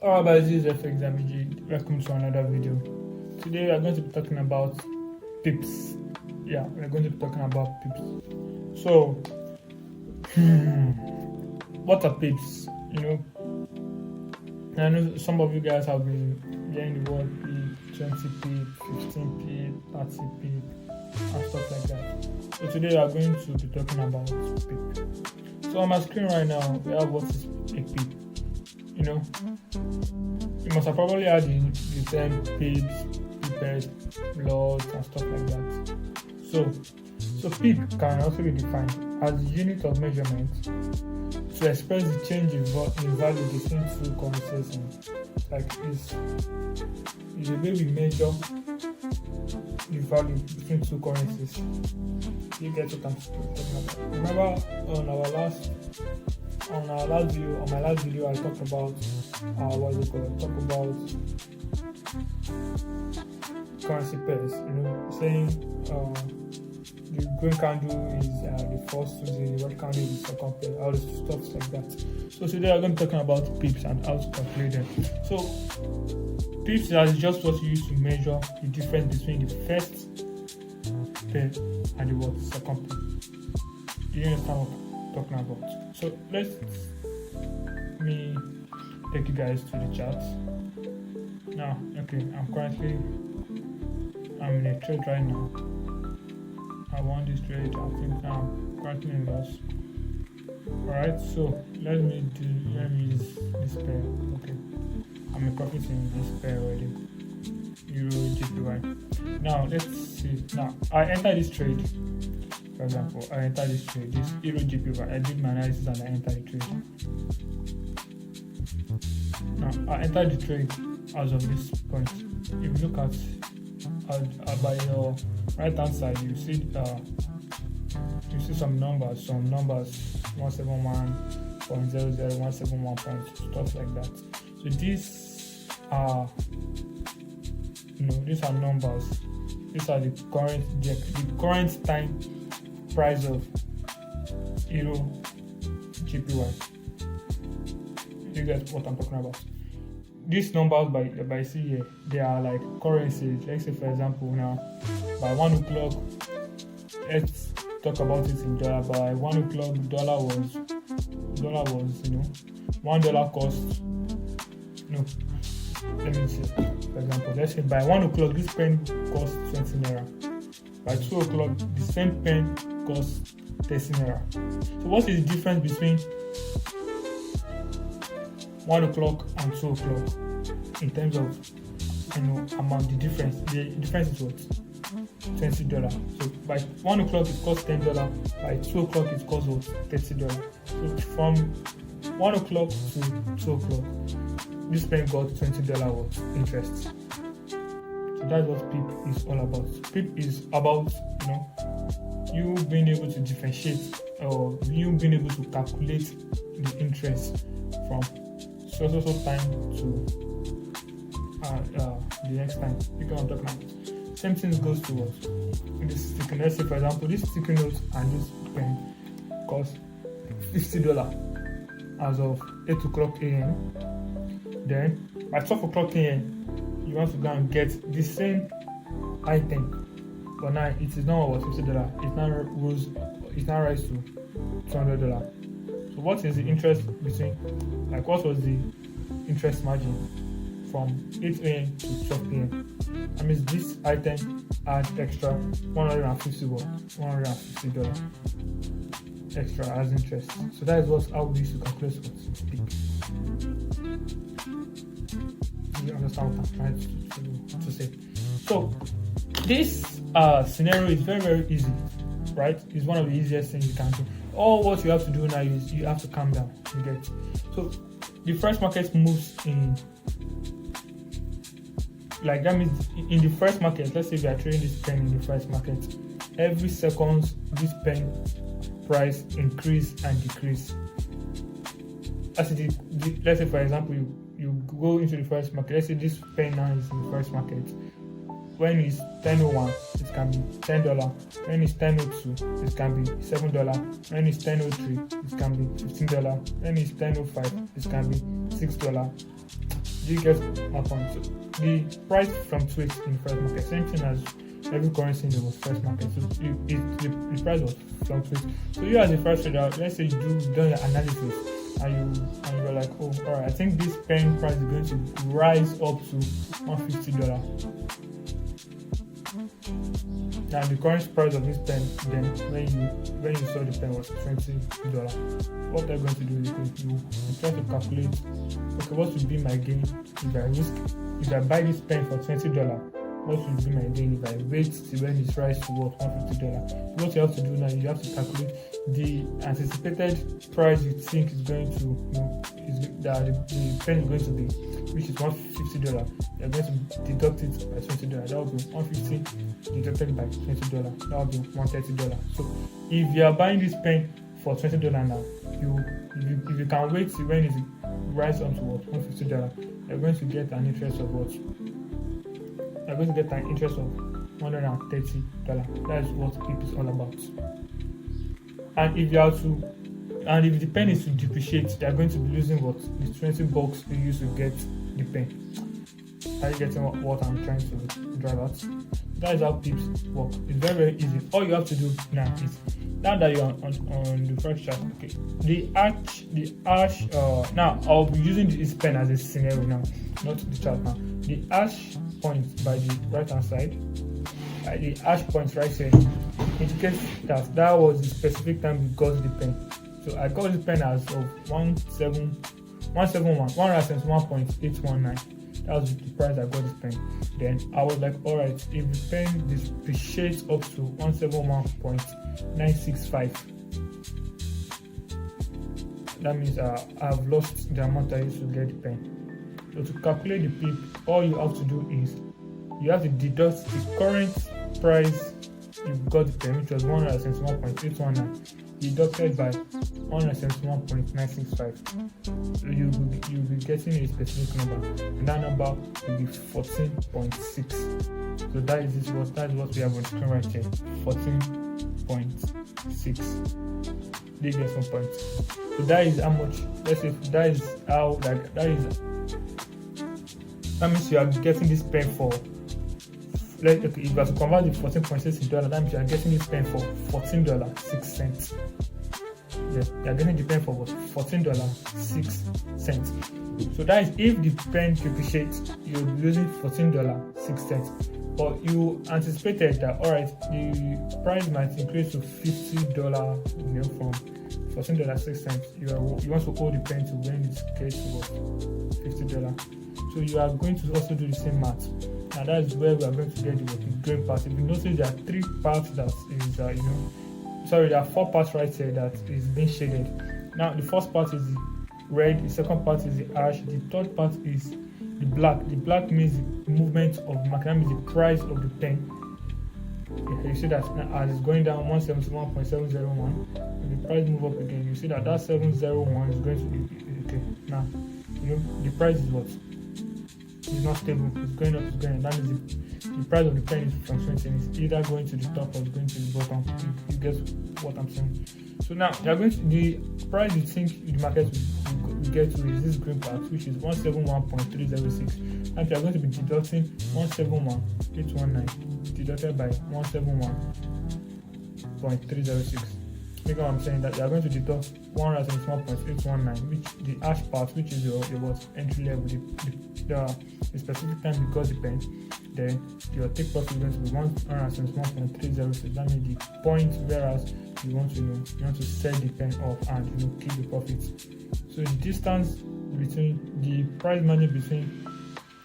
How about this FX Damage? Welcome to another video. Today we are going to be talking about PIPS. Yeah, we're going to be talking about PIPS. So, what are PIPS? I know some of you guys have been hearing the word PIP, 20 PIP, 15 PIP, 30 PIP, and stuff like that. So today we are going to be talking about PIP. So on my screen right now, we have what is a PIP. You must have probably had the term PIPS, PIPS, laws, and stuff like that. So PIP can also be defined as the unit of measurement to express the change in value between two currencies. Like is a way we measure the value between two currencies. You get what I'm talking about. Remember on my last video, I talked about talk about currency pairs. Saying the green candle is the first Tuesday, the red candle is the second pair, all this stuff like that. So today I'm going to be talking about PIPS and how to calculate them. So PIPS is just what you use to measure the difference between the first pair and the second pair. Do you understand what I'm talking about? So let me take you guys to the chart. Now, okay, I'm in a trade right now. I want this trade. I think I'm currently in loss. Alright, so let me use this pair. Okay, I'm a profit in this pair already. Euro JPY. Now let's see. Now I enter this trade. For example, this Euro JPY. I did my analysis and I entered the trade. Now I entered the trade as of this point. If you look at by your right hand side, you see some numbers 171.00, 171 stuff like that. So these are numbers. These are the current time price of Euro JPY. You get what I'm talking about? These numbers by see here, they are like currencies. Let's say for example now, by 1 o'clock, let's talk about it in dollar. By 1 o'clock, dollar was $1 cost. No, let me see. For example, let's say by 1 o'clock this pen costs 20 naira. By 2 o'clock, the same pen costs 30 naira. So what is the difference between 1 o'clock and 2 o'clock in terms of amount? The difference is what? $20. So by 1 o'clock it costs $10. By 2 o'clock it costs what? $30. So from 1 o'clock to 2 o'clock, this pen got $20 worth interest. So that's what PIP is all about. PIP is about you being able to differentiate, or you being able to calculate the interest from so time to the next time. You can talk about. Same thing goes to what? This sticky. Let's say for example, this sticky note and this pen cost $50 as of 8 o'clock AM. Then by 12 o'clock AM, you want to go and get the same item, but now it is not worth $50. It now rise to $200. So what is the interest between, what was the interest margin from 8 a.m. to 12 p.m? That means this item had extra $150 extra as interest. So that is how we used to calculate what's PIP. You understand what I'm trying to say? So this scenario is very, very easy, right? It's one of the easiest things you can do. All what you have to do now is you have to calm down. You get. So the first market moves in, that means in the first market, let's say we are trading this pen in the first market, every second this pen price increase and decrease. Let's say for example you go into the first market. Let's say this pen now is in the first market. When it's 10.01, it can be $10. When it's 10.02, it can be $7. When it's 10.03, it can be $15. When it's 10.05, it can be $6. you get my point? So the price fluctuates in the first market, same thing as every currency in the first market. So the price will fluctuate. So you as a first trader, let's say you done your analysis and you're like, oh, all right, I think this pen price is going to rise up to $150. Now the current price of this pen then when you saw the pen was $20. What they're going to do is you try to calculate, okay, what would be my gain if I buy this pen for $20? What would be my gain if I wait till when it rises to what, $150? What you have to do now, you have to calculate the anticipated price you think is going to, that the pen is going to be, which is $150. You're going to deduct it by $20. That will be $150 deducted by $20. That will be $130. So if you are buying this pen for $20 now, if you can wait till when it rises up to what, $150, you're going to get an interest of what? You're going to get an interest of $130. That is what PIPS is all about. And if the pen is to depreciate, they are going to be losing what, the $20 they used to get the pen. Are you getting what I'm trying to drive at? That is how PIPS work. It's very, very easy. All you have to do now is, now that you're on the first chart, okay, the ash. Now I'll be using this pen as a scenario now, not the chart now. The ash point by the right hand side, the ash point right here indicates that was the specific time we got the pen. So I got the pen as of 171.819. That was the price I got this pen. Then I was like, alright, if the pen depreciates up to 171.965, that means I've lost the amount I used to get the pen. So to calculate the PIP, all you have to do is you have to deduct the current price you got the pen, which was 171.819, deducted by 171.965. So you'll be getting a specific number, and that number will be 14.6. So that's what we have on the screen right here, 14.6. They get some points. So that is how much. Let's say that means you are getting this pen for. If you have to convert the 14.6 in dollar, that means you are getting this pen for $14.06. Yes, you are getting the pen for what? $14.06. So that is if the pen depreciates, you'll be losing $14.06. But you anticipated that, alright, the price might increase to $50, from $14.06. You want to hold the pen to when it gets to $50. So you are going to also do the same math. Now that is where we are going to get the green part. If you notice, there are 3 parts that is, there are 4 parts right here that is being shaded. Now the first part is the red, the second part is the ash, the third part is the black. The black means the movement of the market, that means the price of the pen. You see that as it's going down 171.701, the price move up again. You see that 701 is going to be okay. Now the price is what? It's not stable. It's going up, it's going down. That means the price of the pen is fluctuating. It's either going to the top or it's going to the bottom. You get what I'm saying? So now the price you think the market will get to is this green part, which is 171.306. And you are going to be deducting 171.819 deducted by 171.306. Make what I'm saying, that you are going to deduct 171.819, which the ash part, which is your entry level, the specific time you got the pen. Then your take profit is going to be 171.306. That means the point, whereas you want to sell the pen off and keep the profit. So the distance between the price margin between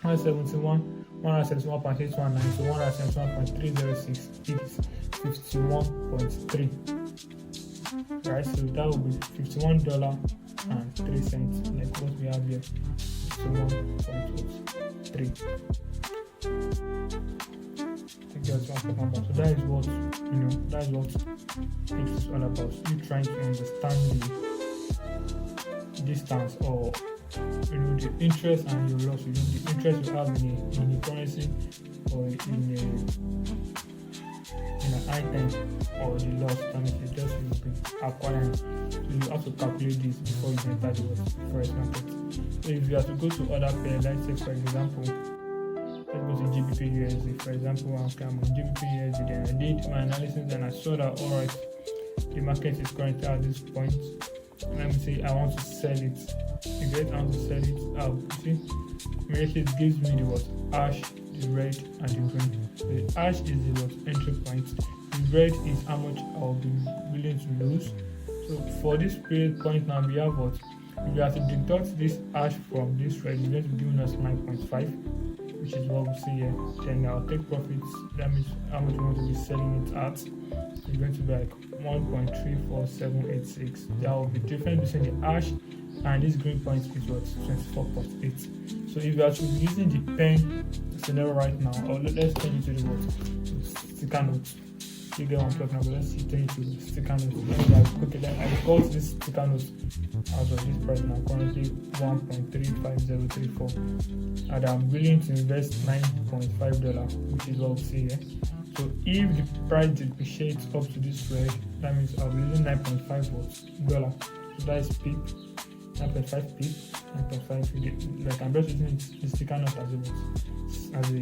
171.819 to 171.306 is 51.3. Right, so that will be $51.03, like what we have here, 51.3. I think that's what I'm talking about. So that is what PIPS is all about. You trying to understand the distance, or the interest and your loss. The interest you have in a currency or in a in an high time or the loss, that means you just will be acquiring. So you have to calculate this before you enter the forex market. So if you have to go to other pair, let's say for example, let's go to GBP USD. For example, I'm on GBP USD, then I did my analysis and I saw that alright, the market is currently at this point. Let me say I want to sell it. You get, I want to sell it out. You see, immediately it gives me the what? Ash, the red, and the green. The ash is the what? Entry point. The red is how much I'll be willing to lose. So for this period point now, we have what? If you have to deduct this ash from this red, you're going to be giving us 9.5, which is what we see here. Then I'll take profits. That means how much we want to be selling it at. It's going to be like 1.34786. There will be difference between the ash and this green point is what? 24.8. So if you are actually using the pen scenario right now, or let's turn it to the what? Sticker notes. You get one talking about, let's turn it to sticker notes. Okay, then I call this sticker notes out of this price now, currently 1.35034, and I'm willing to invest $9.5, which is what we see here. So if the price depreciates up to this red, that means I'll be using $9.5. So that is PIP, 9.5 PIP, 9.5. Like I'm just using the sticker note as a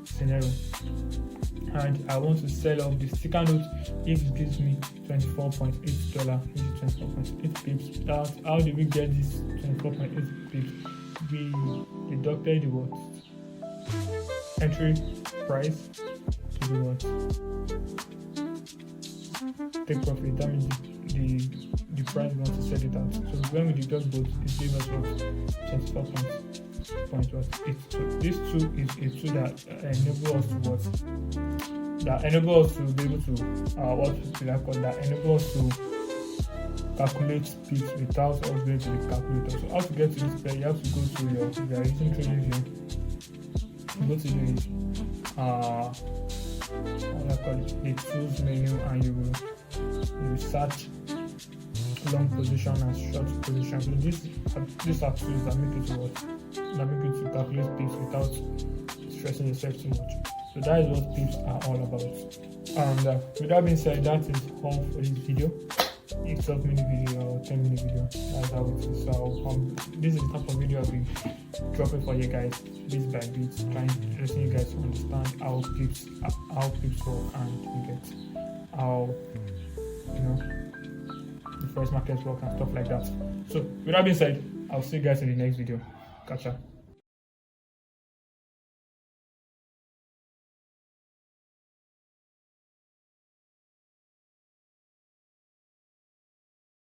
scenario. And I want to sell off the sticker note if it gives me $24.8, which is 24.8 pips. That's how did we get this 24.8 pips? We deducted the what? Entry price to the what? Take profit. That means the price we want to sell it out. So when we deduct both, it gives us what? 24.8. So this tool is a tool that enables us to what? That enables us to be able to what should I call that? Enables us to calculate pips without us going to the calculator. So how to get to this pair? You have to go to your, if you are using TradingView, go to the what I call it, the tools menu, and you search long position and short position. So these are tools that make it to what? That make you to calculate pips without stressing yourself too much. So that is what pips are all about. And with that being said, that is all for this video. It's a 12-minute video or 10-minute video. That's how it is. So this is the type of video I'll be dropping for you guys, bit by bit, trying to let you guys understand how pips work, and you get how the forex markets work and stuff like that. So with that being said, I'll see you guys in the next video. Catch ya.